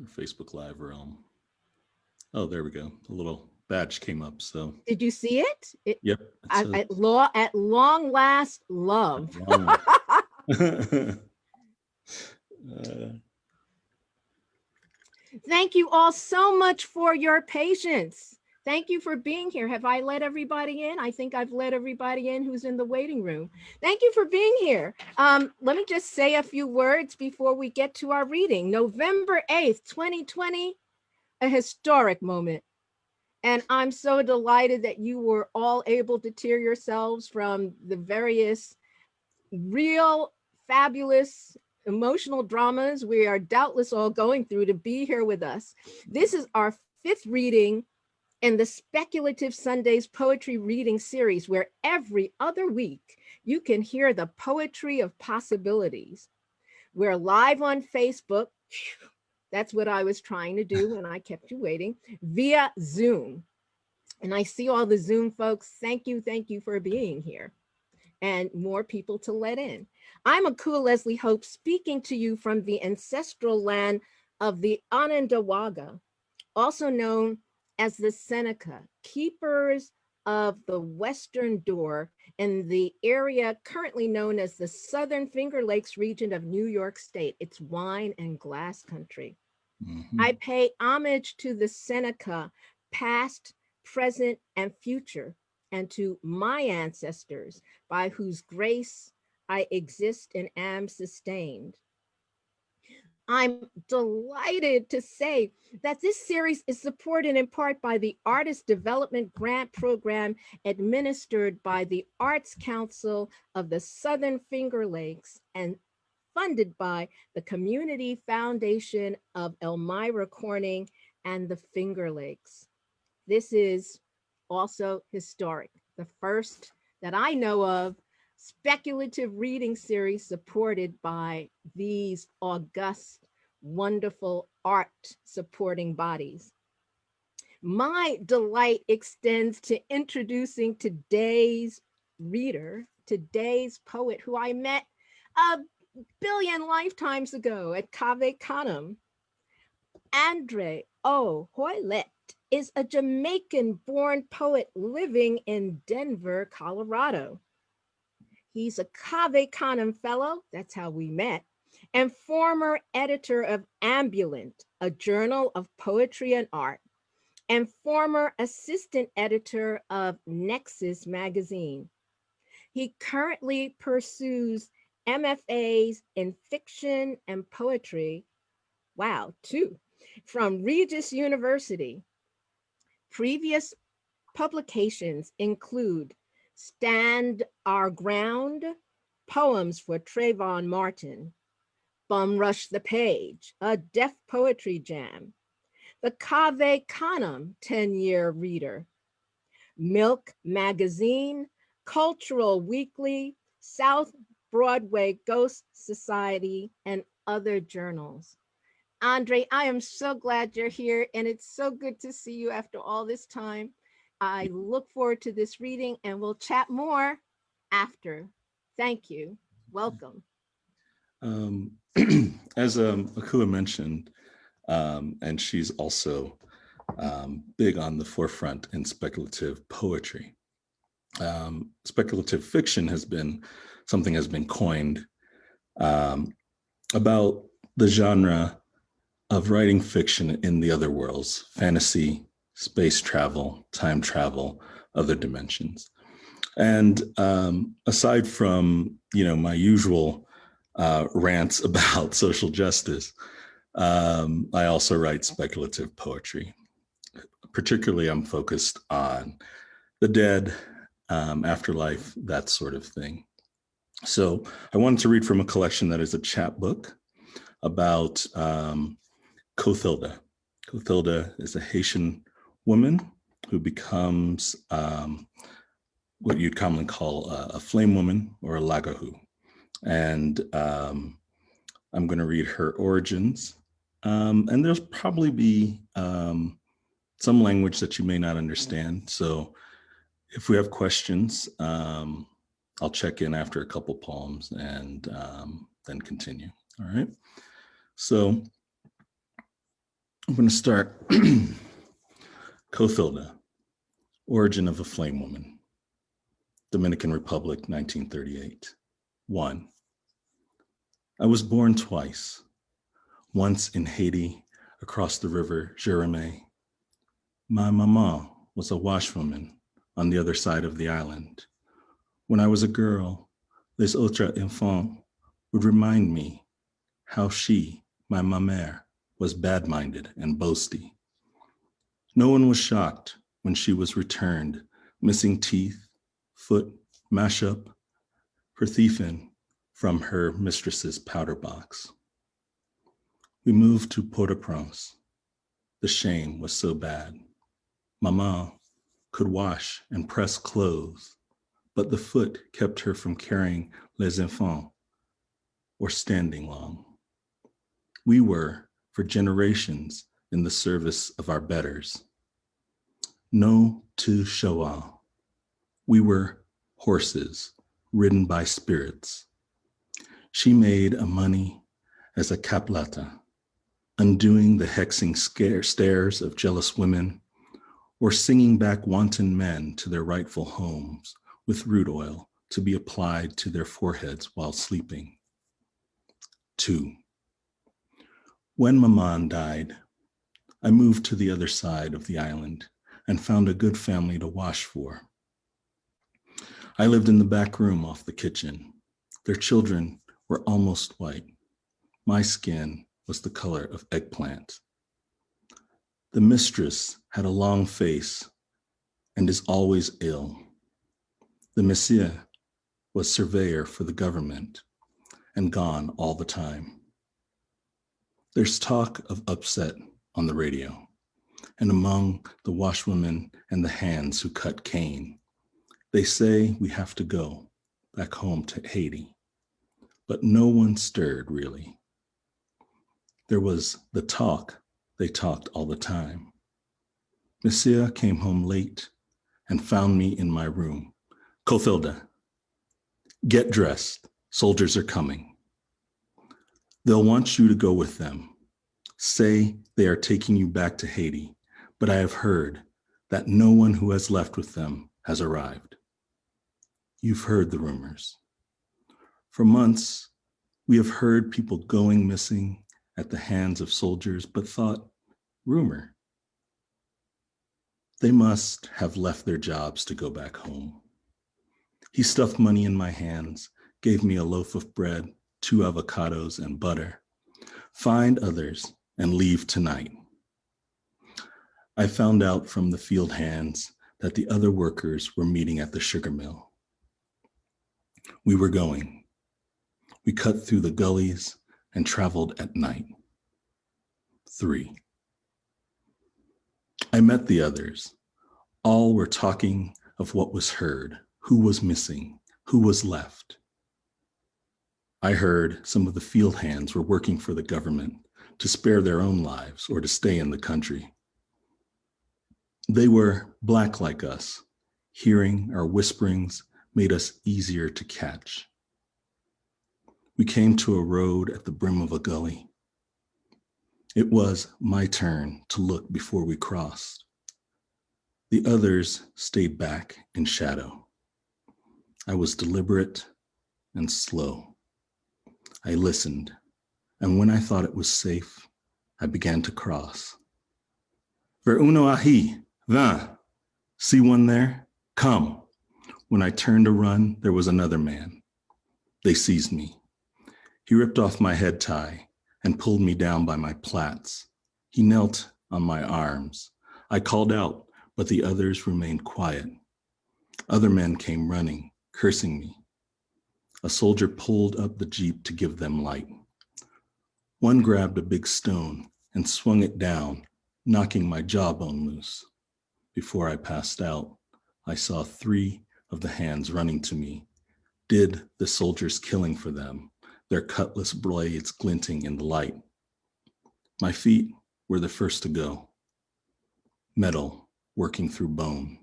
Facebook Live realm. Oh, there we go. A little badge came up. So Did you see it? yep. It says, At long last, love. Thank you all so much for your patience. Thank you for being here. Have I let everybody in? I think I've let everybody in who's in the waiting room. Thank you for being here. Let me just say a few words before we get to our reading. November 8th, 2020, a historic moment. And I'm so delighted that you were all able to tear yourselves from the various real, fabulous, emotional dramas we are doubtless all going through to be here with us. This is our 5th reading in the Speculative Sundays Poetry Reading Series, where every other week you can hear the poetry of possibilities. We're live on Facebook. That's what I was trying to do and I kept you waiting, via Zoom. And I see all the Zoom folks. Thank you for being here. And more people to let in. I'm Akua Leslie Hope, speaking to you from the ancestral land of the Onondaga, also known as the Seneca, keepers of the Western Door in the area currently known as the Southern Finger Lakes region of New York State. It's wine and glass country. I pay homage to the Seneca, past, present, and future, and to my ancestors, by whose grace I exist and am sustained. I'm delighted to say that this series is supported in part by the Artist Development Grant Program administered by the Arts Council of the Southern Finger Lakes and funded by the Community Foundation of Elmira Corning and the Finger Lakes. This is also historic, the first that I know of speculative reading series supported by these august, wonderful art supporting bodies. My delight extends to introducing today's reader, today's poet, who I met a billion lifetimes ago at Cave Canem. André O. Hoilette is a Jamaican-born poet living in Denver, Colorado. He's a Cave Canem fellow, that's how we met, and former editor of Ambulant, a journal of poetry and art, and former assistant editor of Nexus Magazine. He currently pursues MFAs in fiction and poetry, wow, 2, from Regis University. Previous publications include Stand Our Ground, Poems for Travon Martin, Bum Rush the Page, a deaf poetry jam, the Cave Canem 10-year reader, Milk Magazine, Cultural Weekly, South Broadway Ghost Society, and other journals. Andre, I am so glad you're here, and it's so good to see you after all this time. I look forward to this reading, and we'll chat more after. Thank you. Welcome. As Akua mentioned, and she's also big on the forefront in speculative poetry. Speculative fiction has been coined about the genre of writing fiction in the other worlds, fantasy, space travel, time travel, other dimensions. And aside from, my usual rants about social justice, I also write speculative poetry. Particularly, I'm focused on the dead, afterlife, that sort of thing. So I wanted to read from a collection that is a chapbook about Cothilda. Cothilda is a Haitian woman who becomes what you'd commonly call a flame woman or a lagahu. And I'm going to read her origins. And there'll probably be some language that you may not understand. So if we have questions, I'll check in after a couple poems and then continue. All right. So I'm going to start Cothilda, Origin of a Flame Woman, Dominican Republic, 1938. 1. I was born twice, once in Haiti, across the river Jérémie. My mama was a washwoman on the other side of the island. When I was a girl, les autres enfants would remind me how she, my mamère, was bad-minded and boasty. No one was shocked when she was returned, missing teeth, foot, mash-up, her thiefing from her mistress's powder box. We moved to Port-au-Prince. The shame was so bad. Mama could wash and press clothes, but the foot kept her from carrying les enfants or standing long. We were, for generations, in the service of our betters. No to cheval. We were horses ridden by spirits. She made a money as a caplata, undoing the hexing stares of jealous women, or singing back wanton men to their rightful homes with root oil to be applied to their foreheads while sleeping. 2. When Maman died, I moved to the other side of the island and found a good family to wash for. I lived in the back room off the kitchen. Their children were almost white. My skin was the color of eggplant. The mistress had a long face and is always ill. The monsieur was surveyor for the government and gone all the time. There's talk of upset on the radio and among the washwomen and the hands who cut cane. They say we have to go back home to Haiti, but no one stirred really. There was the talk, they talked all the time. Monsieur came home late and found me in my room. Cothilda, get dressed, soldiers are coming. They'll want you to go with them. Say they are taking you back to Haiti, but I have heard that no one who has left with them has arrived. You've heard the rumors. For months, we have heard people going missing at the hands of soldiers, but thought, rumor. They must have left their jobs to go back home. He stuffed money in my hands, gave me a loaf of bread, 2 avocados, and butter. Find others and leave tonight. I found out from the field hands that the other workers were meeting at the sugar mill. We were going. We cut through the gullies and traveled at night. 3. I met the others. All were talking of what was heard, who was missing, who was left. I heard some of the field hands were working for the government to spare their own lives or to stay in the country. They were black like us. Hearing our whisperings made us easier to catch. We came to a road at the brim of a gully. It was my turn to look before we crossed. The others stayed back in shadow. I was deliberate and slow. I listened, and when I thought it was safe, I began to cross. Ver uno ahi, va. See one there? Come. When I turned to run, there was another man. They seized me. He ripped off my head tie and pulled me down by my plaits. He knelt on my arms. I called out, but the others remained quiet. Other men came running, cursing me. A soldier pulled up the jeep to give them light. One grabbed a big stone and swung it down, knocking my jawbone loose. Before I passed out, I saw 3 of the hands running to me. Did the soldiers killing for them, their cutlass blades glinting in the light. My feet were the first to go. Metal working through bone.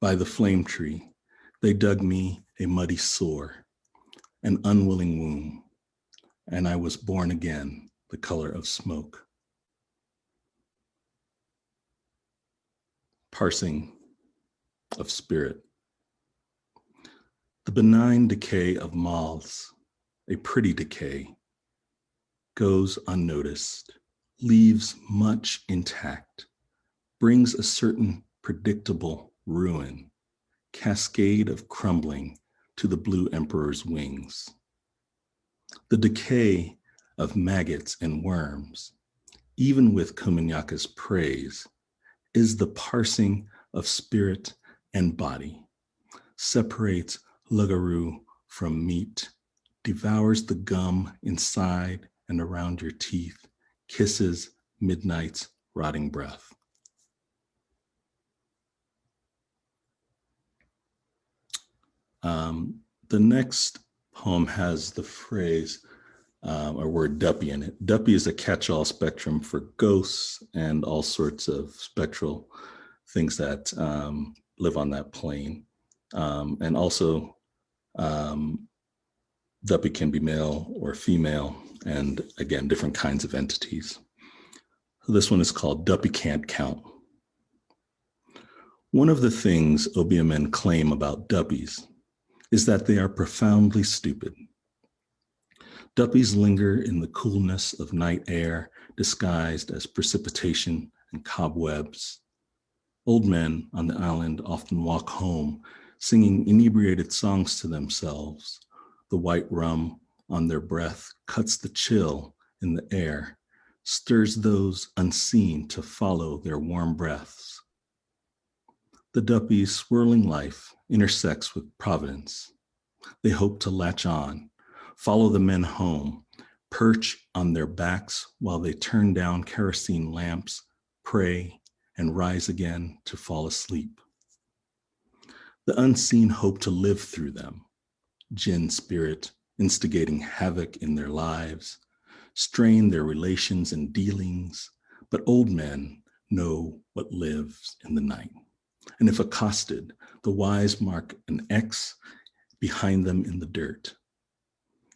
By the flame tree, they dug me a muddy sore, an unwilling womb, and I was born again, the color of smoke. parsing of spirit. The benign decay of moths, a pretty decay, goes unnoticed, leaves much intact, brings a certain predictable ruin, cascade of crumbling to the blue emperor's wings. The decay of maggots and worms, even with Komunyaku's praise, is the parsing of spirit and body, separates Lugaru from meat, devours the gum inside and around your teeth, kisses midnight's rotting breath. The next poem has the phrase or word duppy in it. Duppy is a catch-all spectrum for ghosts and all sorts of spectral things that live on that plane. And also, duppy can be male or female, and again, different kinds of entities. This one is called Duppy Can't Count. One of the things obeah men claim about duppies is that they are profoundly stupid. Duppies linger in the coolness of night air, disguised as precipitation and cobwebs. Old men on the island often walk home, singing inebriated songs to themselves. The white rum on their breath cuts the chill in the air, stirs those unseen to follow their warm breaths. The duppy's swirling life intersects with providence. They hope to latch on, follow the men home, perch on their backs while they turn down kerosene lamps, pray, and rise again to fall asleep. The unseen hope to live through them, jinn spirit instigating havoc in their lives, strain their relations and dealings, but old men know what lives in the night. And if accosted, the wise mark an X behind them in the dirt.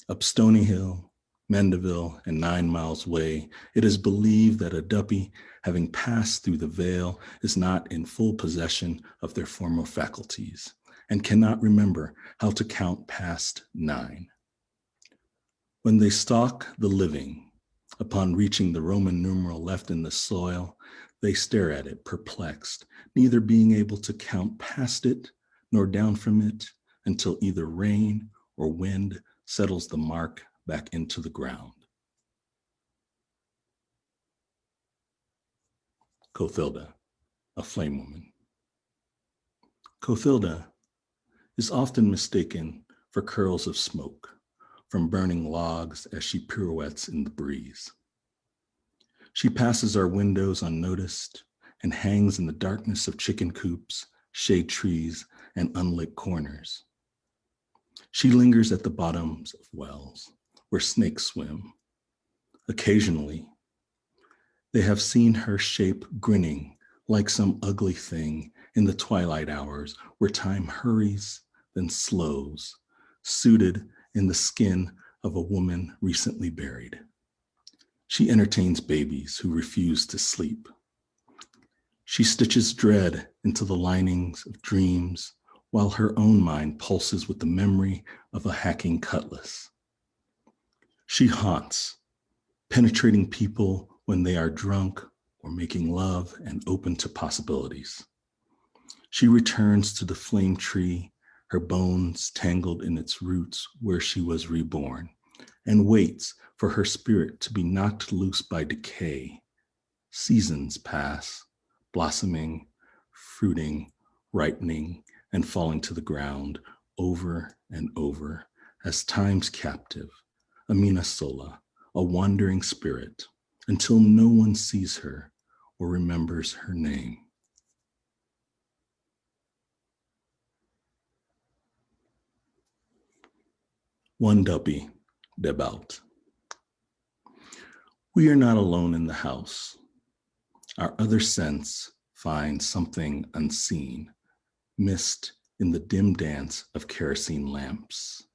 Up Stony Hill, Mandeville, and 9 miles away, it is believed that a duppy, having passed through the veil, is not in full possession of their former faculties and cannot remember how to count past 9. When they stalk the living, upon reaching the Roman numeral left in the soil, they stare at it perplexed, neither being able to count past it nor down from it until either rain or wind settles the mark back into the ground. Cothilda, a flame woman. Cothilda is often mistaken for curls of smoke from burning logs as she pirouettes in the breeze. She passes our windows unnoticed and hangs in the darkness of chicken coops, shade trees, and unlit corners. She lingers at the bottoms of wells where snakes swim. Occasionally, they have seen her shape grinning like some ugly thing in the twilight hours where time hurries, then slows, suited in the skin of a woman recently buried. She entertains babies who refuse to sleep. She stitches dread into the linings of dreams while her own mind pulses with the memory of a hacking cutlass. She haunts, penetrating people when they are drunk or making love and open to possibilities. She returns to the flame tree, her bones tangled in its roots where she was reborn, and waits for her spirit to be knocked loose by decay. Seasons pass, blossoming, fruiting, ripening, and falling to the ground over and over as time's captive, Amina Sola, a wandering spirit, until no one sees her or remembers her name. One duppy, Debaut. We are not alone in the house. Our other sense finds something unseen, missed in the dim dance of kerosene lamps.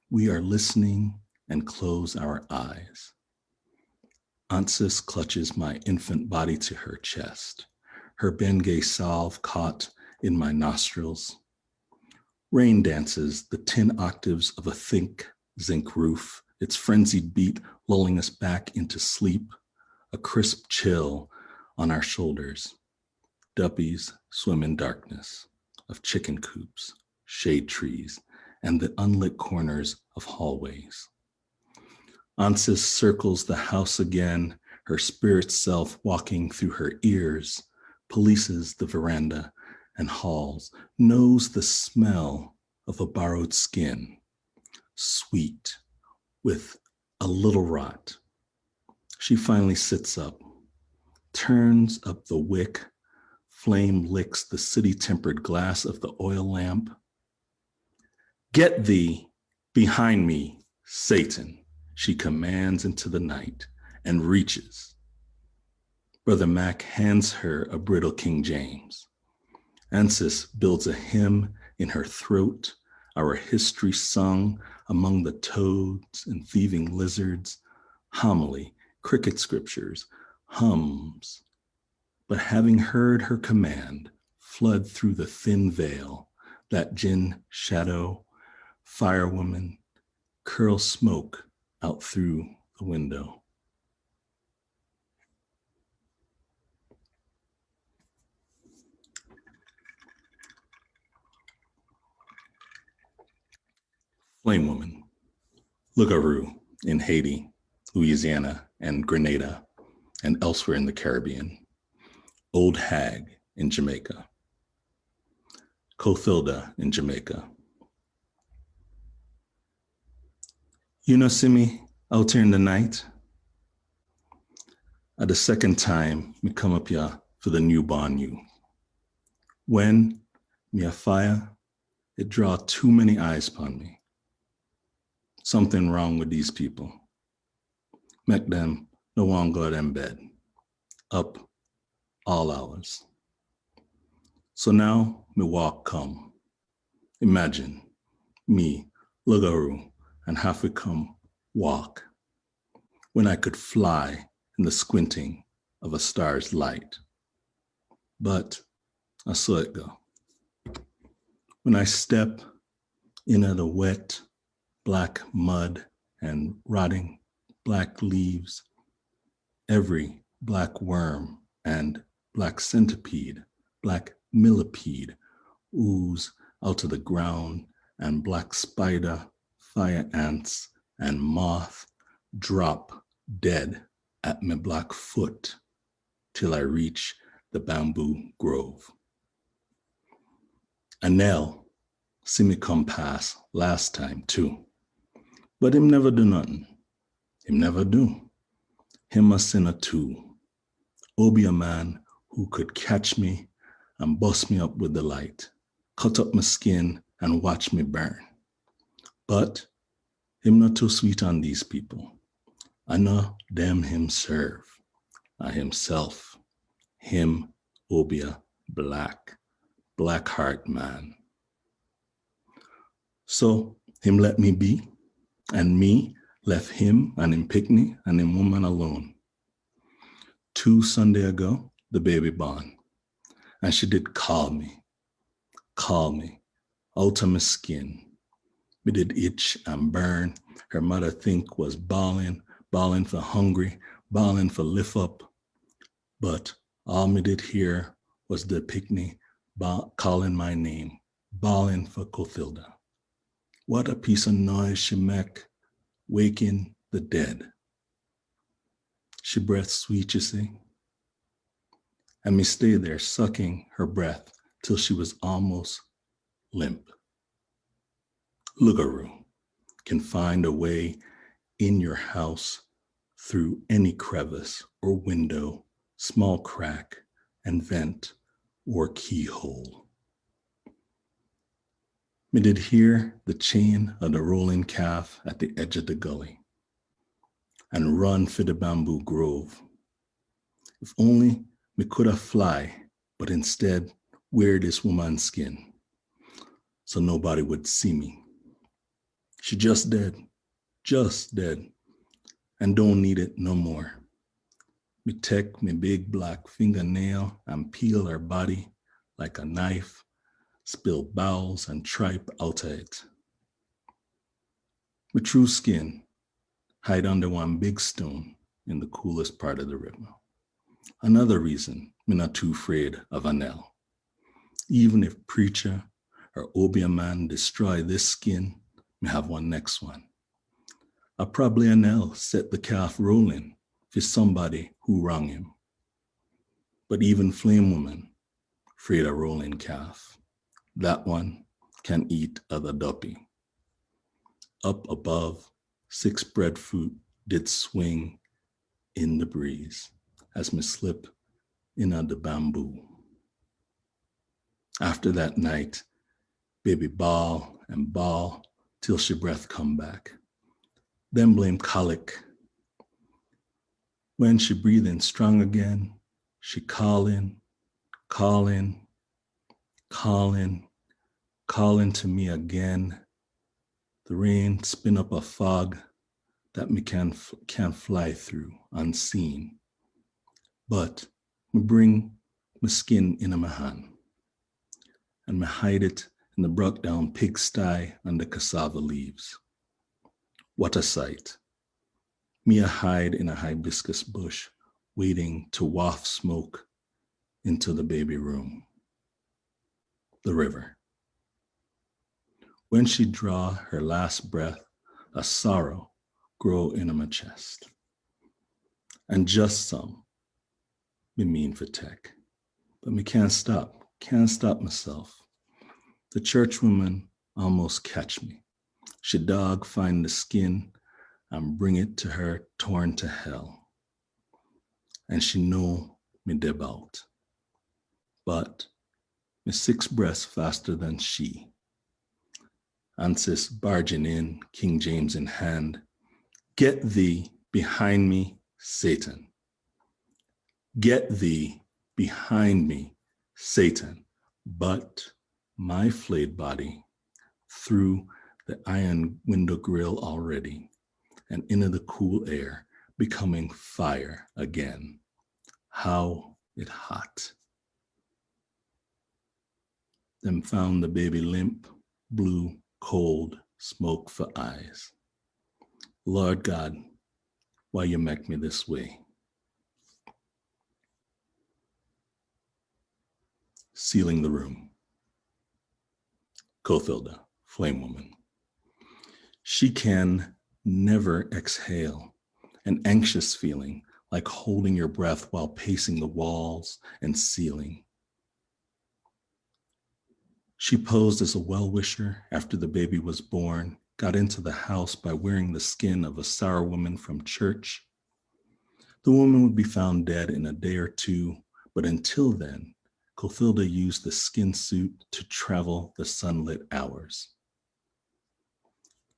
We are listening and close our eyes. Ansis clutches my infant body to her chest, her Bengay salve caught in my nostrils. Rain dances the 10 octaves of a thick zinc roof, its frenzied beat lulling us back into sleep, a crisp chill on our shoulders. Duppies swim in darkness of chicken coops, shade trees, and the unlit corners of hallways. Ansis circles the house again, her spirit self walking through her ears, polices the veranda and halls, knows the smell of a borrowed skin, sweet with a little rot. She finally sits up, turns up the wick, flame licks the city-tempered glass of the oil lamp. Get thee behind me, Satan, she commands into the night and reaches. Brother Mac hands her a brittle King James. Ansis builds a hymn in her throat, our history sung among the toads and thieving lizards, homily, cricket scriptures, hums. But having heard her command, flood through the thin veil, that gin shadow, firewoman, curl smoke out through the window. Flame woman, Lugaroo in Haiti, Louisiana, and Grenada, and elsewhere in the Caribbean. Old hag in Jamaica. Cothilda in Jamaica. You know, see me out here in the night? At the second time, me come up here for the newborn you. When me a fire, it draw too many eyes upon me. Something wrong with these people. Make them no one go to them bed. Up all hours. So now me walk come. Imagine me, Lugaroo, and have to come walk when I could fly in the squinting of a star's light. But I saw it go. When I step into the wet, black mud and rotting black leaves, every black worm and black centipede, black millipede ooze out of the ground, and black spider, fire ants, and moth drop dead at my black foot till I reach the bamboo grove. Anel see me come pass last time too, but him never do nothing. Him never do. Him a sinner too. Obi a man who could catch me and bust me up with the light, cut up my skin and watch me burn. But him not too sweet on these people. I know them him serve. I himself, him Obia black heart man. So him let me be, and me left him and him picnic and him woman alone. 2 Sunday ago, the baby born, and she did call me out of my skin. Me did itch and burn. Her mother think was bawling for hungry, bawling for lift up. But all me did hear was the picnic calling my name, bawling for Cothilda. What a piece of noise she make, waking the dead. She breath sweet, you see. And me stay there sucking her breath till she was almost limp. Lugaroo can find a way in your house through any crevice or window, small crack and vent or keyhole. Me did hear the chain of the rolling calf at the edge of the gully and run for the bamboo grove. If only me could have fly, but instead wear this woman's skin so nobody would see me. She just dead, and don't need it no more. Me take me big black fingernail and peel her body like a knife, spill bowels and tripe out of it. Me true skin hide under one big stone in the coolest part of the river. Another reason me not too afraid of a nail. Even if preacher or obeah man destroy this skin, me have one next one. I probably a nail set the calf rolling for somebody who wrong him. But even flame woman, afraid of rolling calf, that one can eat other duppy. Up above, 6 breadfruit did swing in the breeze as me slip in the bamboo. After that night, baby bawl and bawl till she breath come back. Then blame colic. When she breathing strong again, she calling, calling, calling, calling to me again. The rain spin up a fog that me can't fly through unseen. But me bring my skin in my hand and me hide it in the broke down pigsty under cassava leaves. What a sight. Me a hide in a hibiscus bush, waiting to waft smoke into the baby room. The river. When she draw her last breath, a sorrow grow in my chest. And just some, me mean for tech. But me can't stop myself. The churchwoman almost catch me. She dog find the skin and bring it to her torn to hell. And she know me deb out. But me 6 breaths faster than she. Ansis barging in, King James in hand. Get thee behind me, Satan. Get thee behind me, Satan. But my flayed body through the iron window grill already and into the cool air, becoming fire again. How it hot. Then found the baby limp, blue, cold, smoke for eyes. Lord God, why you make me this way? Sealing the room. Cothilda, flame woman. She can never exhale, an anxious feeling like holding your breath while pacing the walls and ceiling. She posed as a well-wisher after the baby was born, got into the house by wearing the skin of a sour woman from church. The woman would be found dead in a day or two, but until then, Cothilda used the skin suit to travel the sunlit hours.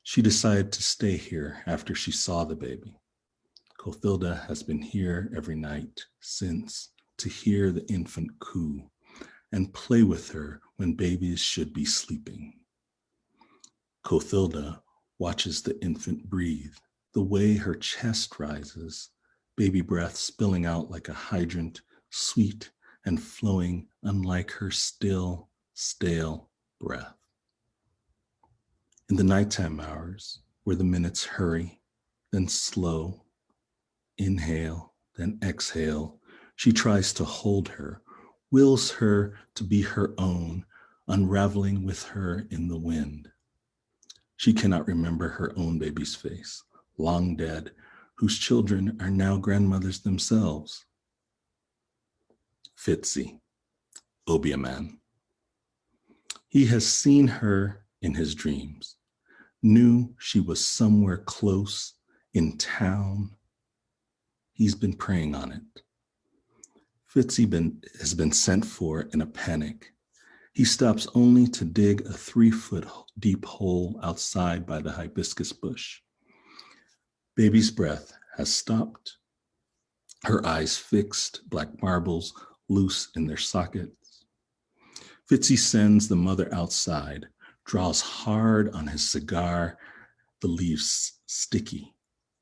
She decided to stay here after she saw the baby. Cothilda has been here every night since to hear the infant coo and play with her when babies should be sleeping. Cothilda watches the infant breathe, the way her chest rises, baby breath spilling out like a hydrant, sweet and flowing unlike her still, stale breath. In the nighttime hours, where the minutes hurry, then slow, inhale, then exhale, she tries to hold her, wills her to be her own, unraveling with her in the wind. She cannot remember her own baby's face, long dead, whose children are now grandmothers themselves. Fitzy, obeah man. He has seen her in his dreams, knew she was somewhere close in town. He's been preying on it. Fitzy has been sent for in a panic. He stops only to dig a 3-foot deep hole outside by the hibiscus bush. Baby's breath has stopped. Her eyes fixed, black marbles loose in their sockets. Fitzy sends the mother outside, draws hard on his cigar, the leaves sticky,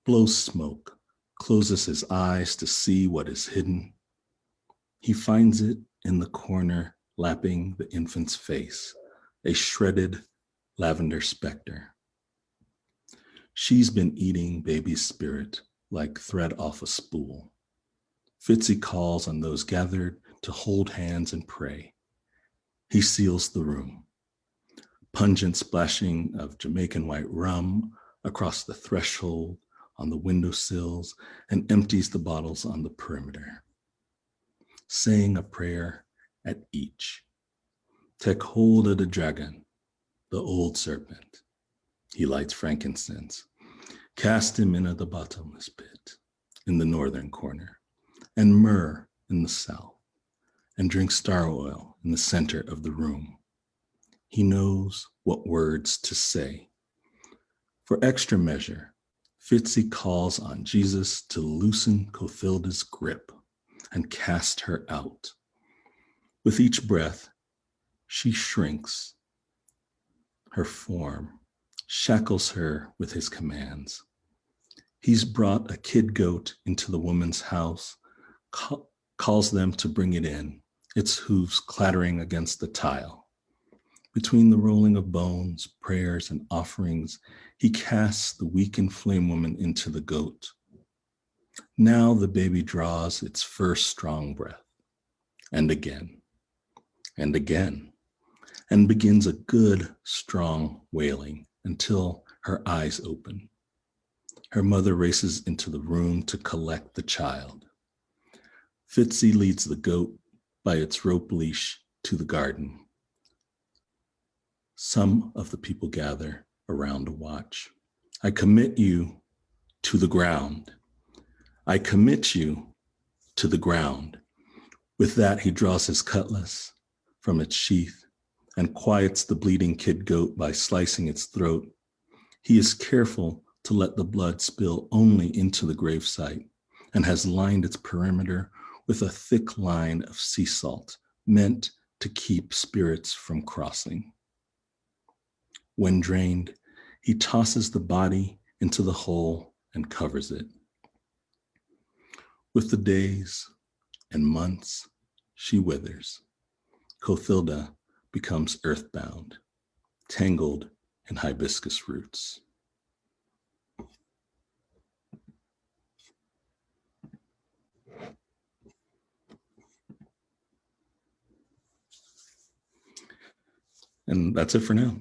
blows smoke, closes his eyes to see what is hidden. He finds it in the corner, lapping the infant's face, a shredded lavender specter. She's been eating baby's spirit like thread off a spool. Fitzy calls on those gathered to hold hands and pray. He seals the room. Pungent splashing of Jamaican white rum across the threshold, on the windowsills, and empties the bottles on the perimeter. Saying a prayer at each. Take hold of the dragon, the old serpent. He lights frankincense. Cast him into the bottomless pit in the northern corner, and myrrh in the south, and drink star oil in the center of the room. He knows what words to say. For extra measure, Fitzy calls on Jesus to loosen Cothilda's grip and cast her out. With each breath, she shrinks. Her form shackles her with his commands. He's brought a kid goat into the woman's house, calls them to bring it in, its hooves clattering against the tile. Between the rolling of bones, prayers, and offerings, he casts the weakened flame woman into the goat. Now the baby draws its first strong breath, and again, and again, and begins a good, strong wailing until her eyes open. Her mother races into the room to collect the child. Fitzy leads the goat by its rope leash to the garden. Some of the people gather around to watch. I commit you to the ground. I commit you to the ground. With that, he draws his cutlass from its sheath and quiets the bleeding kid goat by slicing its throat. He is careful to let the blood spill only into the gravesite and has lined its perimeter with a thick line of sea salt meant to keep spirits from crossing. When drained, he tosses the body into the hole and covers it. With the days and months, she withers. Cothilda becomes earthbound, tangled in hibiscus roots. And that's it for now.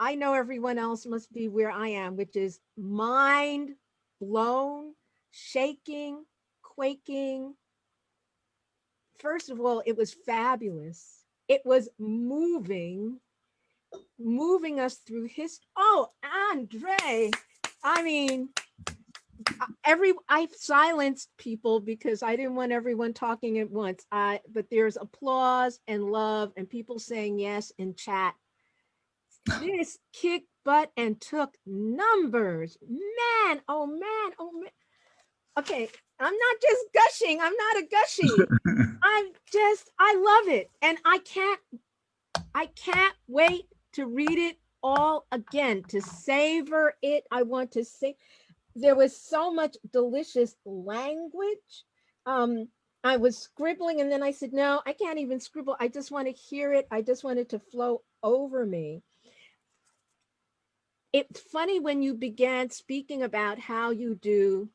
I know everyone else must be where I am, which is mind blown, shaking, quaking. First of all, it was fabulous. It was moving us through history. Oh, Andre, I mean, I silenced people because I didn't want everyone talking at once. But there's applause and love and people saying yes in chat. This kicked butt and took numbers. Man, oh man, oh man. Okay, I'm not just gushing. I'm not a gushy. I love it. And I can't wait to read it all again, to savor it. I want to say there was so much delicious language. I was scribbling and then I said, no, I can't even scribble. I just want to hear it. I just want it to flow over me. It's funny when you began speaking about how you do,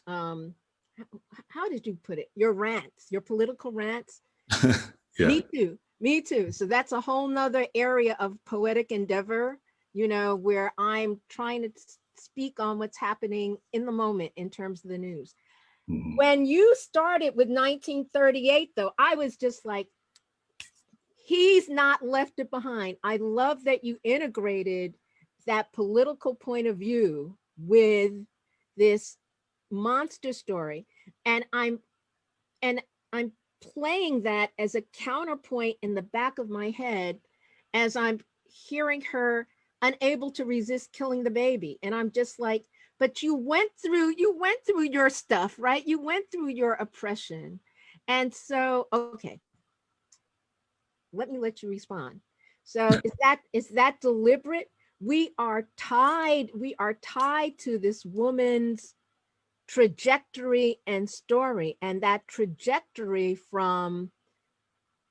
how did you put it? Your rants, your political rants. Yeah. Me too. So that's a whole nother area of poetic endeavor, where I'm trying to speak on what's happening in the moment in terms of the news. Mm-hmm. When you started with 1938, though, I was just like, he's not left it behind. I love that you integrated that political point of view with this monster story. And I'm playing that as a counterpoint in the back of my head as I'm hearing her unable to resist killing the baby. And I'm just like, but you went through your stuff, right? You went through your oppression. And so, okay, let me let you respond. So is that deliberate? we are tied to this woman's trajectory and story, and that trajectory from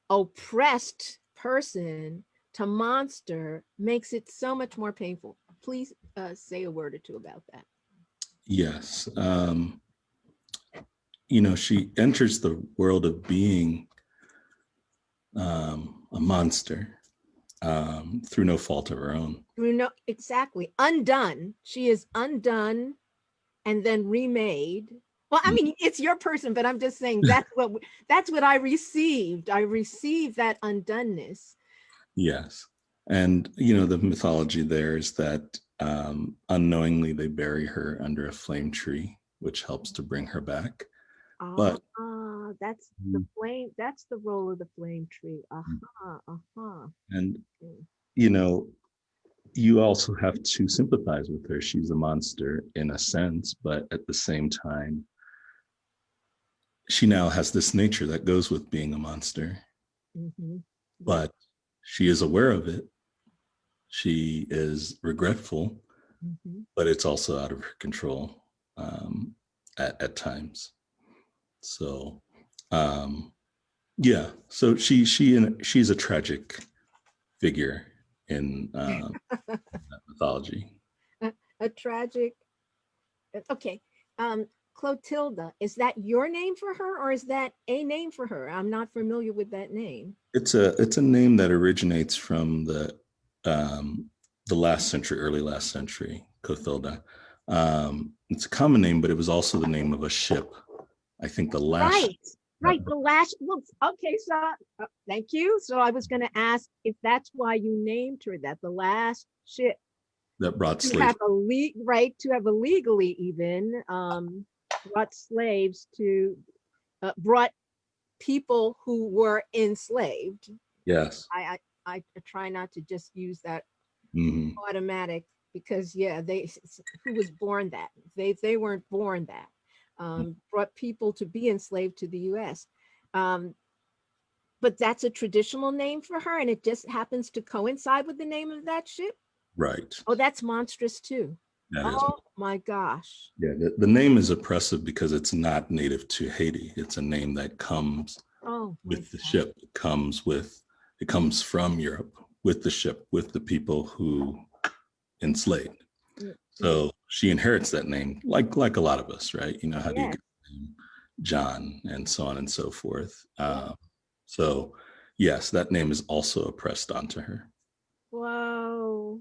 oppressed person to monster makes it so much more painful. Please say a word or two about that. Yes. You know, she enters the world of being a monster through no fault of her own. Exactly. Undone. She is undone and then remade. Well, I mean, it's your person, but I'm just saying that's what I received. I received that undoneness. Yes. And, you know, the mythology there is that unknowingly they bury her under a flame tree, which helps to bring her back. But that's the flame. That's the role of the flame tree. And, you know, you also have to sympathize with her. She's a monster in a sense, but at the same time, she now has this nature that goes with being a monster. But she is aware of it. She is regretful, but it's also out of her control at times. So, yeah. So she's a tragic figure in mythology. A tragic. Okay. Clotilda, is that your name for her, or is that a name for her? I'm not familiar with that name. It's a name that originates from the last century, early last century, Clotilda. It's a common name, but it was also the name of a ship. I think the last. Right. The last. Well, okay. So thank you. So I was going to ask if that's why you named her that, the last ship That brought slaves. To have illegally even brought slaves to brought people who were enslaved. Yes. I try not to just use that automatic, because who was born that? They weren't born that. Brought people to be enslaved to the US. But that's a traditional name for her, and it just happens to coincide with the name of that ship. Right. Oh, that's monstrous too. My gosh. Yeah, the name is oppressive because it's not native to Haiti. It's a name that comes with the ship. It comes from Europe with the ship, with the people who enslaved. So she inherits that name, like a lot of us, right? You know, how do you get the name John and so on and so forth. So yes, that name is also oppressed onto her. Whoa.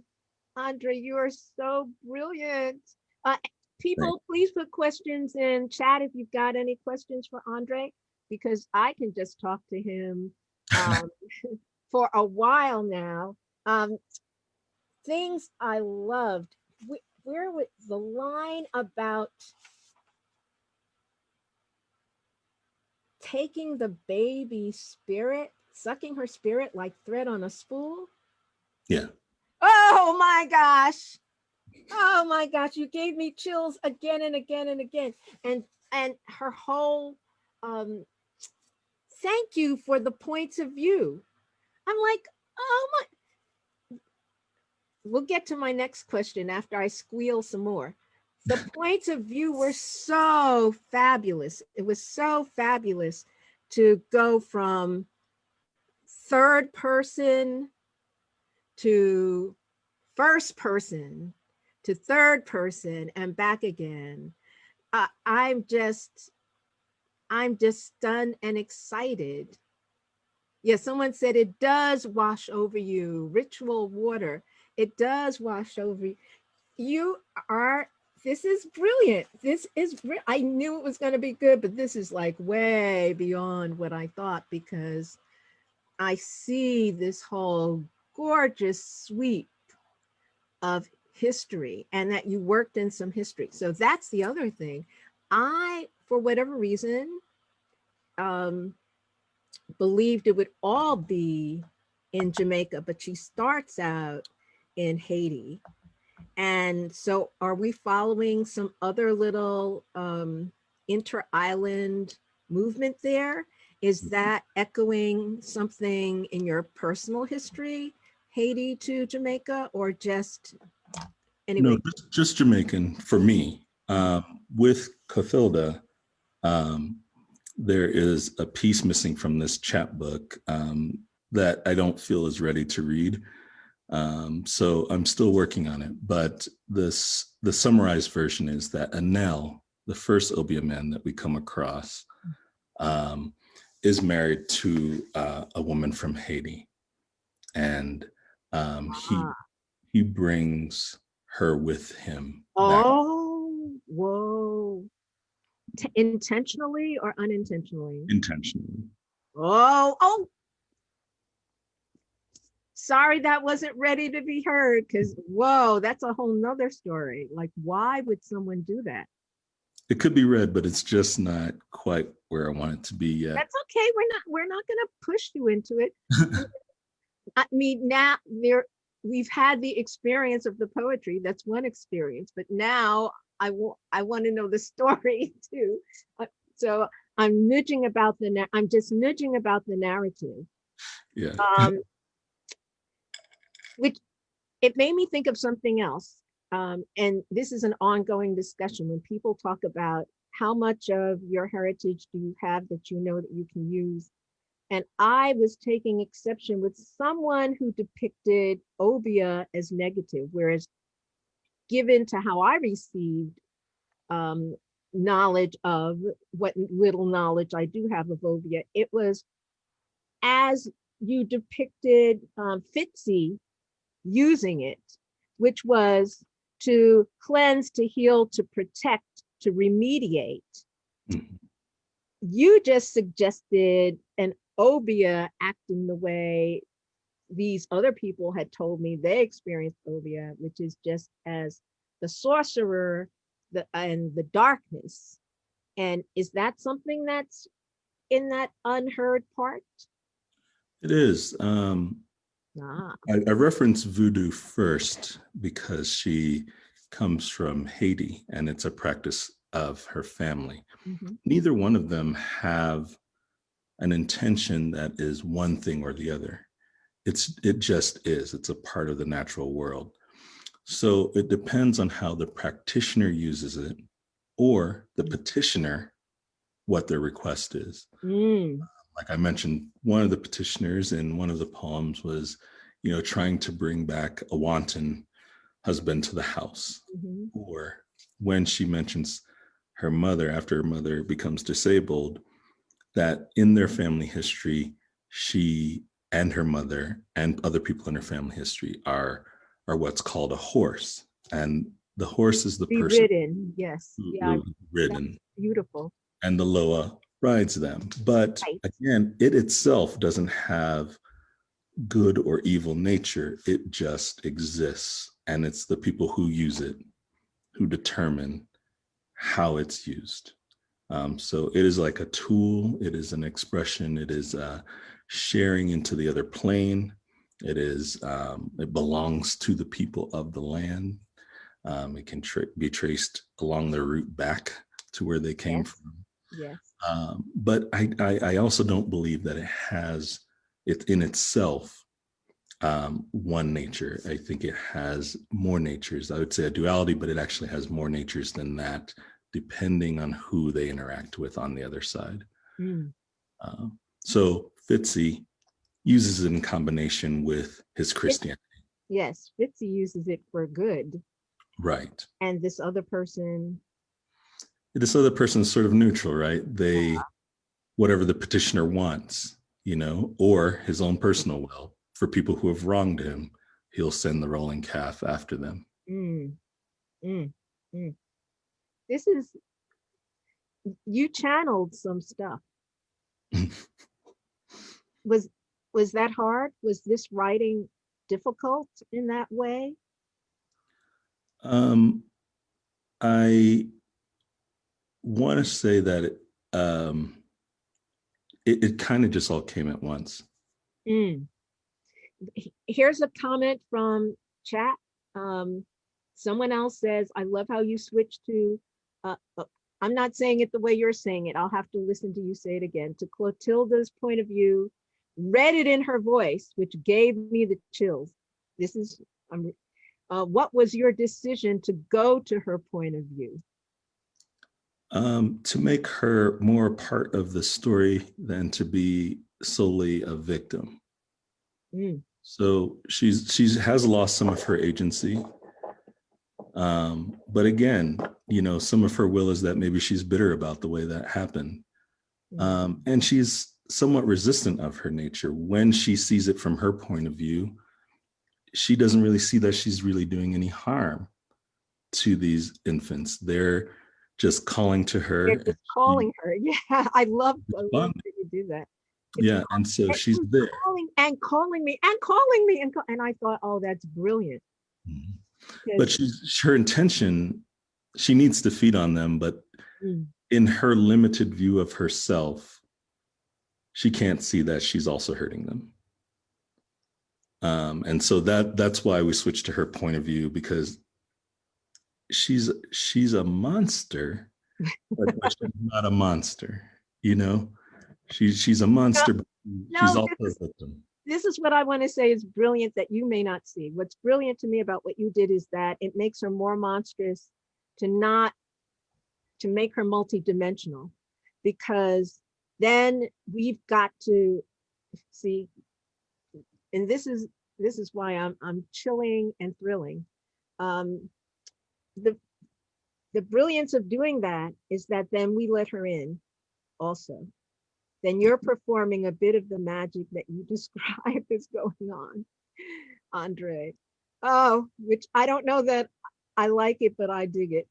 Andre, you are so brilliant. People, please put questions in chat if you've got any questions for Andre, because I can just talk to him for a while now. Things I loved. Where was the line about taking the baby's spirit, sucking her spirit like thread on a spool? Yeah. Oh my gosh. Oh my gosh, you gave me chills again and again and again. And her whole thank you for the points of view. I'm like, oh my. We'll get to my next question after I squeal some more. The points of view were so fabulous. It was so fabulous to go from third person to first person to third person and back again. I'm just stunned and excited. Yeah, someone said it does wash over you. Ritual water, it does wash over you. This is brilliant. I knew it was going to be good, but this is like way beyond what I thought, because I see this whole gorgeous sweep of history, and that you worked in some history. So that's the other thing. I, for whatever reason, believed it would all be in Jamaica, but she starts out in Haiti. And so are we following some other little inter-island movement there? Is that echoing something in your personal history, Haiti to Jamaica, or just No, anyway? just Jamaican for me. With Cathilda, there is a piece missing from this chapbook that I don't feel is ready to read. So I'm still working on it. But the summarized version is that Anel, the first Obia man that we come across, is married to a woman from Haiti, and Ah. he brings her with him back Oh, whoa. Intentionally or unintentionally? intentionally. Oh, sorry, that wasn't ready to be heard, because whoa, that's a whole nother story. Like, why would someone do that? It could be read, but it's just not quite where I want it to be yet. That's okay. We're not gonna push you into it. I mean, now we've had the experience of the poetry. That's one experience, but now I want to know the story too. So I'm just nudging about the narrative. Yeah. Which it made me think of something else. And this is an ongoing discussion when people talk about how much of your heritage do you have that you know that you can use. And I was taking exception with someone who depicted Obia as negative, whereas given to how I received knowledge of what little knowledge I do have of Obia, it was as you depicted Fitzy using it, which was to cleanse, to heal, to protect, to remediate. Mm-hmm. You just suggested an Obia acting the way these other people had told me they experienced Obia, which is just as the sorcerer and the darkness. And is that something that's in that unheard part? It is. Ah. I reference voodoo first because she comes from Haiti and it's a practice of her family. Mm-hmm. Neither one of them have an intention that is one thing or the other. It just is. It's a part of the natural world. So it depends on how the practitioner uses it or the petitioner, what their request is. Like I mentioned, one of the petitioners in one of the poems was, trying to bring back a wanton husband to the house. Mm-hmm. Or when she mentions her mother, after her mother becomes disabled, that in their family history, she and her mother and other people in her family history are what's called a horse. And the horse is the Be person ridden, yes. Yeah, who's ridden, that's beautiful. and the loa rides them. But Right. again, it itself doesn't have good or evil nature. It just exists. And it's the people who use it who determine how it's used. So it is like a tool. It is an expression. It is sharing into the other plane. It belongs to the people of the land. It can be traced along their route back to where they came from. Yes. But I also don't believe that it has it in itself one nature. I think it has more natures. I would say a duality, but it actually has more natures than that, depending on who they interact with on the other side. So Fitzy uses it in combination with his Christianity. Yes, Fitzy uses it for good. Right. And this other person. This other person is sort of neutral, right? Whatever the petitioner wants, or his own personal will. For people who have wronged him, he'll send the rolling calf after them. This is, you channeled some stuff. Was that hard? Was this writing difficult in that way? I want to say that it kind of just all came at once. Here's a comment from chat. Someone else says, I love how you switch to, I'm not saying it the way you're saying it. I'll have to listen to you say it again. To Clotilda's point of view, read it in her voice, which gave me the chills. this is, what was your decision to go to her point of view? To make her more part of the story than to be solely a victim. Mm. So she has lost some of her agency. But again, some of her will is that maybe she's bitter about the way that happened. And she's somewhat resistant of her nature. When she sees it from her point of view, she doesn't really see that she's really doing any harm to these infants. They're just calling to her. They're just calling her. Yeah, I love that you do that. Yeah, and so she's there. Calling me. And I thought, oh, that's brilliant. But her intention, she needs to feed on them, but in her limited view of herself, she can't see that she's also hurting them. And so that's why we switched to her point of view, because she's a monster, but she's not a monster, she's a monster, but she's also a victim. This is what I want to say is brilliant that you may not see. What's brilliant to me about what you did is that it makes her more monstrous to make her multidimensional, because then we've got to see, and this is why I'm chilling and thrilling. The brilliance of doing that is that then we let her in also. Then you're performing a bit of the magic that you described is going on, Andre. Oh, which I don't know that I like it, but I dig it.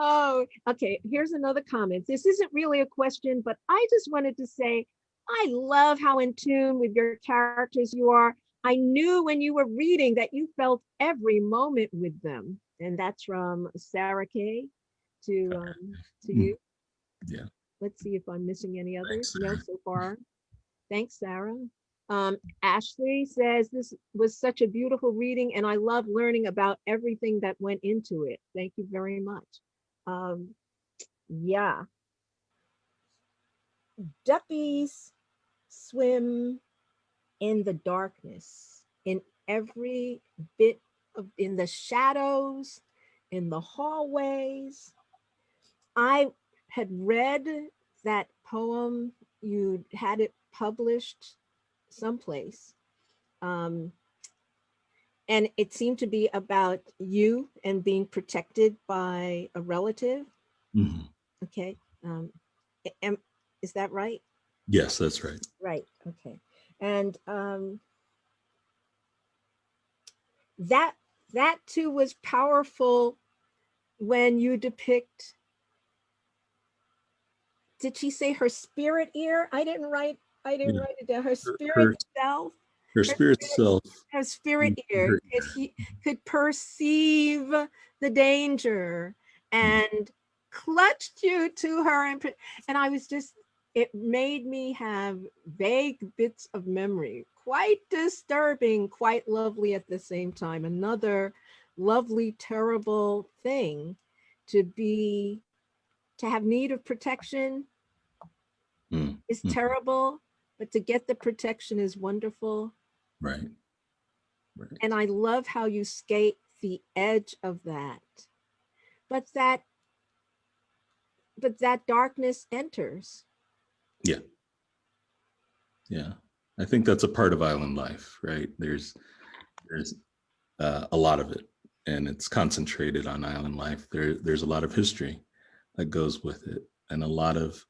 Oh, okay. Here's another comment. This isn't really a question, but I just wanted to say, I love how in tune with your characters you are. I knew when you were reading that you felt every moment with them. And that's from Sarah K to you. Yeah. Let's see if I'm missing any others. Thanks, no, so far. Thanks, Sarah. Ashley says, this was such a beautiful reading and I love learning about everything that went into it. Thank you very much. Yeah. Duppies swim in the darkness, in every bit of, in the shadows, in the hallways. I had read that poem, you had it published someplace. And it seemed to be about you and being protected by a relative. Mm-hmm. Okay. Is that right? Yes, that's right. Right. Okay. And that too was powerful when you depict, did she say her spirit ear? I didn't write it down. Her spirit self. Her spirit self. Her spirit ear could perceive the danger and clutched you to her. And I was just, it made me have vague bits of memory, quite disturbing, quite lovely at the same time. Another lovely, terrible thing to have need of protection is terrible, but to get the protection is wonderful. Right. And I love how you skate the edge of that. But that darkness enters. Yeah. Yeah. I think that's a part of island life, right? There's a lot of it, and it's concentrated on island life. There's a lot of history that goes with it, and a lot of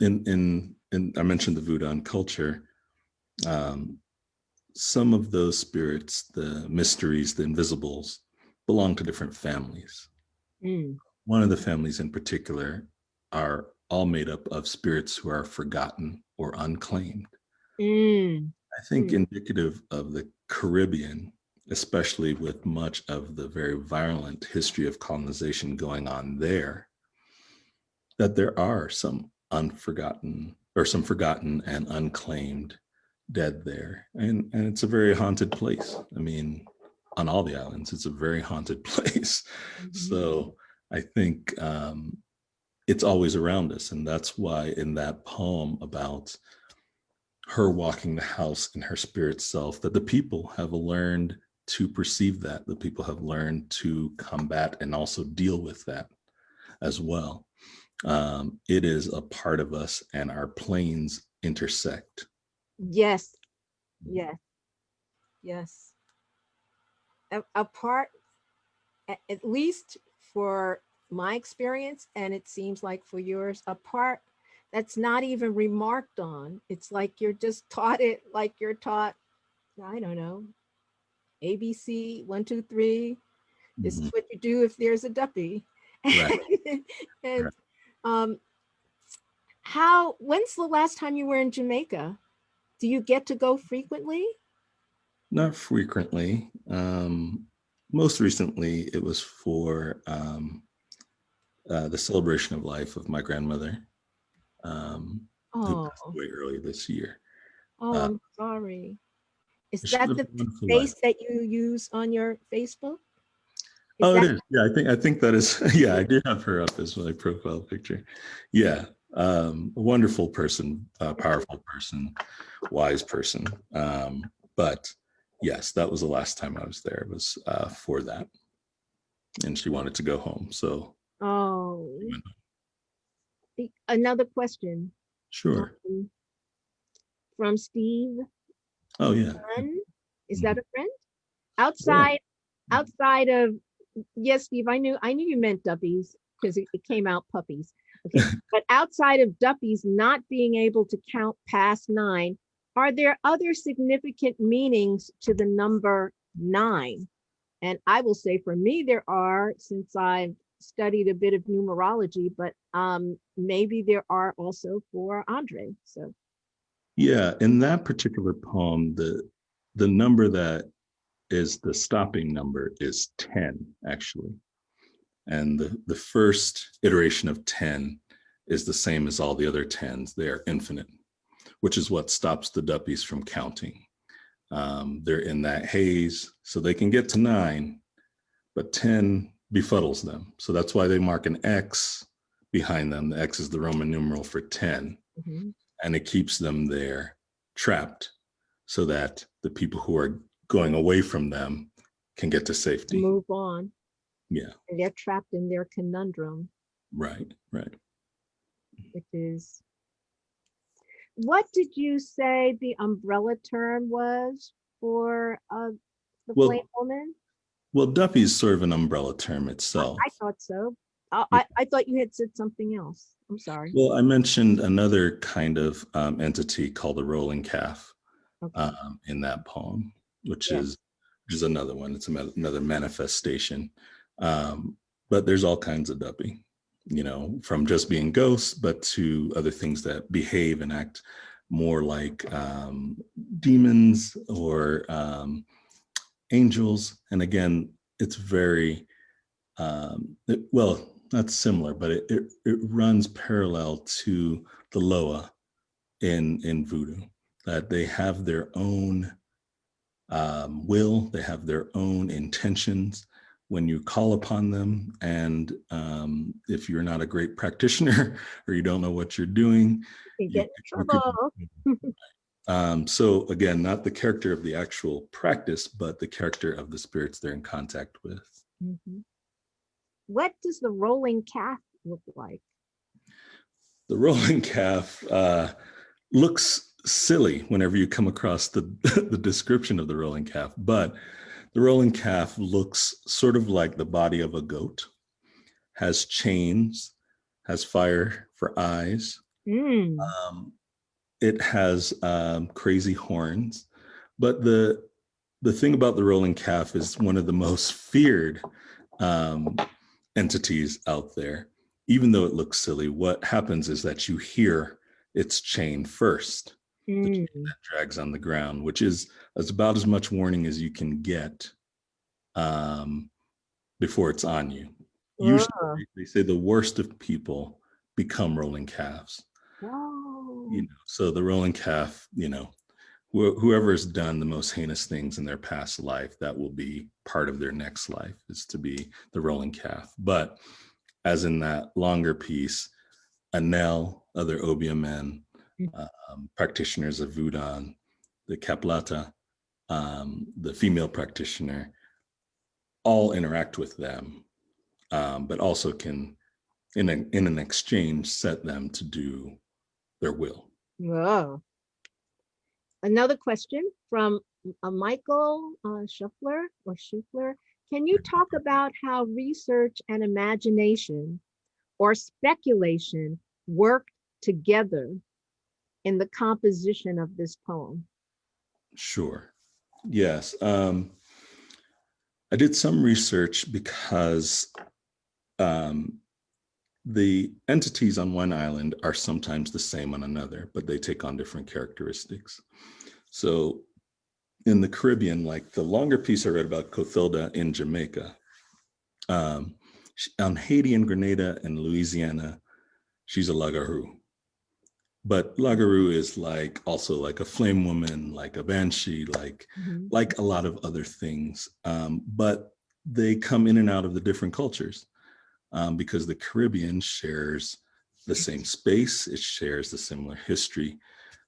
in I mentioned the Voodoo culture. Some of those spirits, the mysteries, the invisibles, belong to different families. One of the families in particular are all made up of spirits who are forgotten or unclaimed. I think indicative of the Caribbean, especially with much of the very violent history of colonization going on there, that there are some unforgotten or some forgotten and unclaimed dead there. And it's a very haunted place. I mean, on all the islands, it's a very haunted place. So I think it's always around us. And that's why in that poem about her walking the house in her spirit self, that the people have learned to perceive that. The people have learned to combat and also deal with that as well. It is a part of us, and our planes intersect. Yes, yes, yes. A part, at least for my experience, and it seems like for yours, a part that's not even remarked on. It's like you're just taught it like you're taught, I don't know, ABC, 1, 2, 3. This is Mhm. what you do if there's a duppy. Right. And Right. um, when's the last time you were in Jamaica? Do you get to go frequently? Not frequently. Most recently, it was for the celebration of life of my grandmother, um, who passed Oh, away early this year. oh, Uh, I'm sorry. Is she that lived the a wonderful life. face that you use on your Facebook? Is Oh, it that is. Yeah, I think that is. Yeah, I do have her up as my profile picture. Yeah, a wonderful person, a powerful person, wise person. But yes, that was the last time I was there. It was for that, and she wanted to go home, so we oh, went home. another question Sure. um, from Steve Oh yeah. Dunn. Is that Mhm. a friend? Yeah. Outside of, yes, Steve, I knew you meant duppies because it came out puppies. Okay. But outside of duppies not being able to count past 9, are there other significant meanings to the number 9? And I will say for me, there are, since I've studied a bit of numerology, but maybe there are also for Andre. So, Yeah. In that particular poem, the number that is the stopping number is 10, actually. And the first iteration of 10 is the same as all the other 10s. They are infinite, which is what stops the duppies from counting. They're in that haze, so they can get to 9, but 10 befuddles them. So that's why they mark an X behind them. The X is the Roman numeral for 10, mhm, and it keeps them there trapped so that the people who are going away from them can get to safety. move on. Yeah, And they're trapped in their conundrum, right, right. which is, what did you say the umbrella term was for the flame Well, woman? well, Duffy is sort of an umbrella term I itself. thought so. I, Yeah. I, I thought you had said something else. I'm sorry. Well, I mentioned another kind of entity called a rolling calf Okay. in that poem, which Yes. is another one. It's another manifestation. Um, but there's all kinds of Duppy, from just being ghosts, but to other things that behave and act more like demons or angels. And again, it's very well, not similar, but it runs parallel to the Loa in voodoo, that they have their own will, they have their own intentions when you call upon them. And if you're not a great practitioner or you don't know what you're doing, You can you, get in you could. trouble. So again, not the character of the actual practice, but the character of the spirits they're in contact with. Mhm. What does the rolling calf look like? The rolling calf looks silly whenever you come across the the description of the rolling calf, but the rolling calf looks sort of like the body of a goat, has chains, has fire for eyes. Mm. Um, it has crazy horns, but the thing about the rolling calf is one of the most feared um, entities out there. Even though it looks silly, what happens is that you hear its chain first, the chain Mm. that drags on the ground, which is about as much warning as you can get um, before it's on you. Usually, Oh, they say the worst of people become rolling calves. whoa. So the rolling calf, whoever has done the most heinous things in their past life, that will be part of their next life, is to be the rolling calf. But as in that longer piece, Anel, other obeah men, practitioners of Vudan, the Kaplata, the female practitioner, all interact with them, but also can, in an exchange, set them to do their will. Whoa. Another question from Michael Schuffler. Can you talk about how research and imagination or speculation work together in the composition of this poem? Sure. Yes. I did some research because the entities on one island are sometimes the same on another, but they take on different characteristics. So in the Caribbean, like the longer piece I read about Cothilda in Jamaica, on Haiti and Grenada and Louisiana, she's a Lagarou. But Lagarou is like also like a flame woman, like a banshee, like a lot of other things. But they come in and out of the different cultures because the Caribbean shares the same space. It shares the similar history.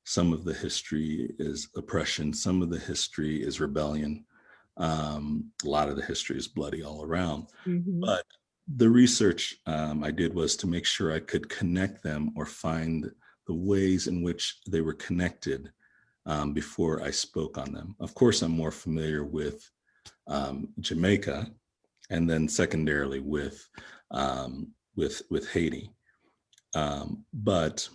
Some of the history is oppression. Some of the history is rebellion. A lot of the history is bloody all around. But the research I did was to make sure I could connect them or find the ways in which they were connected before I spoke on them. Of course, I'm more familiar with Jamaica, and then secondarily with Haiti. But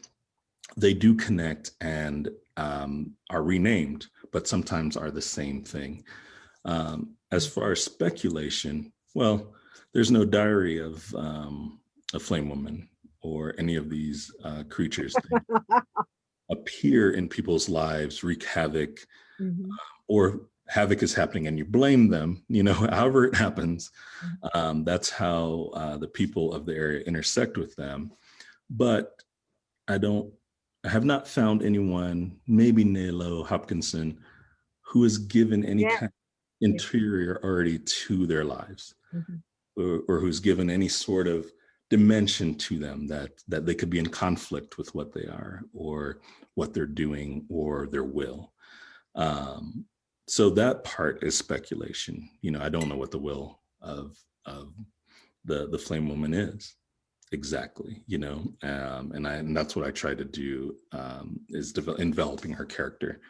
they do connect and are renamed, but sometimes are the same thing. As far as speculation, well, there's no diary of a flame woman or any of these creatures that appear in people's lives, wreak havoc, or havoc is happening and you blame them, however it happens. That's how the people of the area intersect with them. But I have not found anyone, maybe Nelo Hopkinson, who has given any kind of interiority to their lives, or who's given any sort of dimension to them that they could be in conflict with what they are or what they're doing or their will. So that part is speculation. I don't know what the will of the flame woman is exactly, and that's what I try to do, is enveloping her character,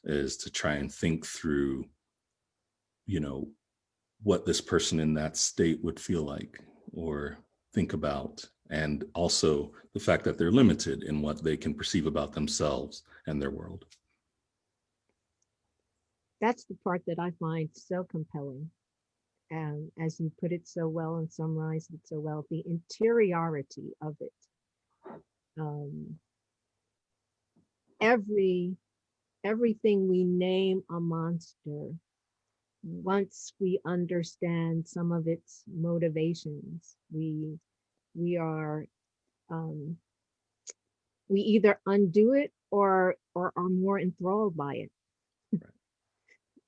is to try and think through, what this person in that state would feel like or think about, and also the fact that they're limited in what they can perceive about themselves and their world. That's the part that I find so compelling. And as you put it so well and summarized it so well, the interiority of it. Everything we name a monster, once we understand some of its motivations, we either undo it or are more enthralled by it.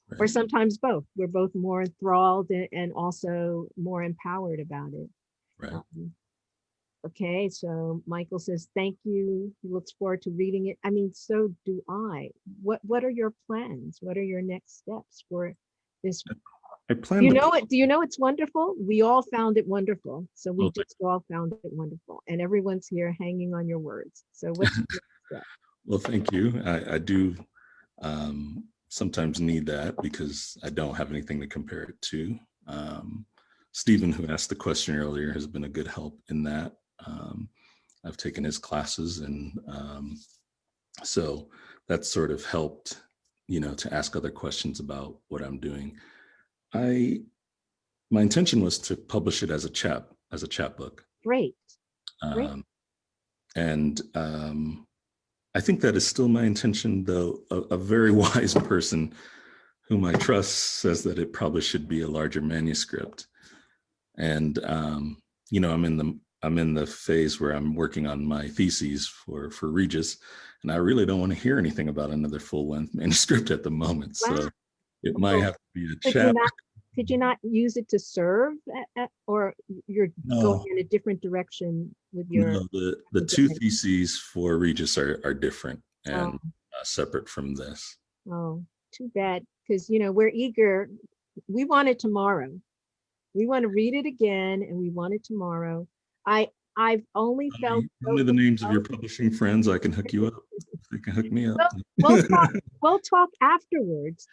Right. Or sometimes both. We're both more enthralled and also more empowered about it. Right. Okay, so Michael says, thank you. He looks forward to reading it. I mean, so do I. What are your plans? What are your next steps for this? I plan. Do you know it's wonderful? We all found it wonderful. So we just all found it wonderful. And everyone's here hanging on your words. So what's your next step? Well, thank you. I do sometimes need that because I don't have anything to compare it to. Stephen, who asked the question earlier, has been a good help in that. I've taken his classes, and so that's sort of helped, to ask other questions about what I'm doing. My intention was to publish it as a chapbook. Great. And I think that is still my intention, though a very wise person whom I trust says that it probably should be a larger manuscript. And I'm in the phase where I'm working on my theses for Regis, and I really don't want to hear anything about another full-length manuscript at the moment. Wow. So it might have to be a chapter. Could you not use it to serve or you're going No, in a different direction with your, no, the two theses for Regis are different and oh, separate from this. oh, too bad. Because, you know, we're eager. We want it tomorrow. We want to read it again and we want it tomorrow. I've only felt Tell me the names of your publishing friends. I can hook you up. They can hook me up. well, we'll talk afterwards.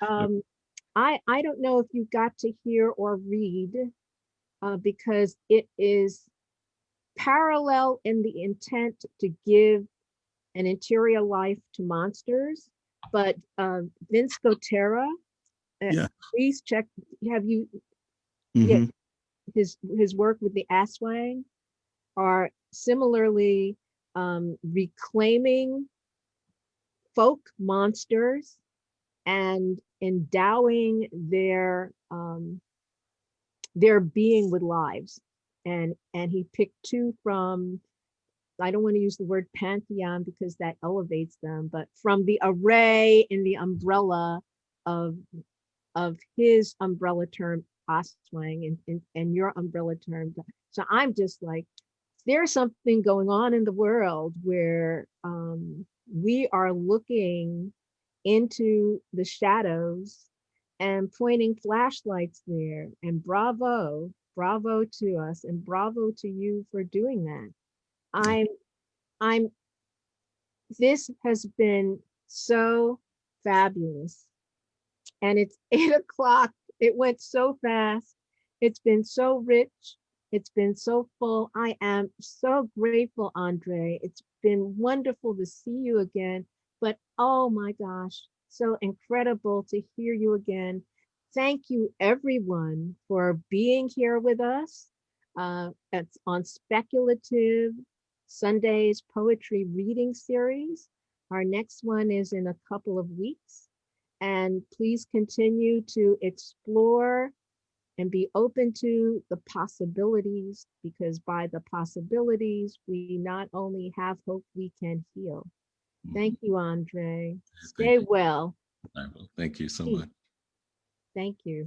I don't know if you got to hear or read because it is parallel in the intent to give an interior life to monsters, but Vince Gotera, Yeah. please check. Have you? Yeah, Mm-hmm. his work with the Aswang are similarly reclaiming folk monsters and endowing their being with lives. And he picked two from, I don't want to use the word pantheon because that elevates them, but from the array in the umbrella of his umbrella term Aswang and your umbrella term. So I'm just like, there's something going on in the world where we are looking into the shadows and pointing flashlights there. And bravo to us, and bravo to you for doing that. I'm this has been so fabulous. And it's 8 o'clock. It went so fast. It's been so rich. It's been so full. I am so grateful, Andre. It's been wonderful to see you again. But oh my gosh, so incredible to hear you again. Thank you, everyone, for being here with us. It's on Speculative Sunday's Poetry Reading Series. Our next one is in a couple of weeks. And please continue to explore and be open to the possibilities, because by the possibilities, we not only have hope, we can heal. Thank you, Andre. Stay well. I will. Thank you so much. Thank you.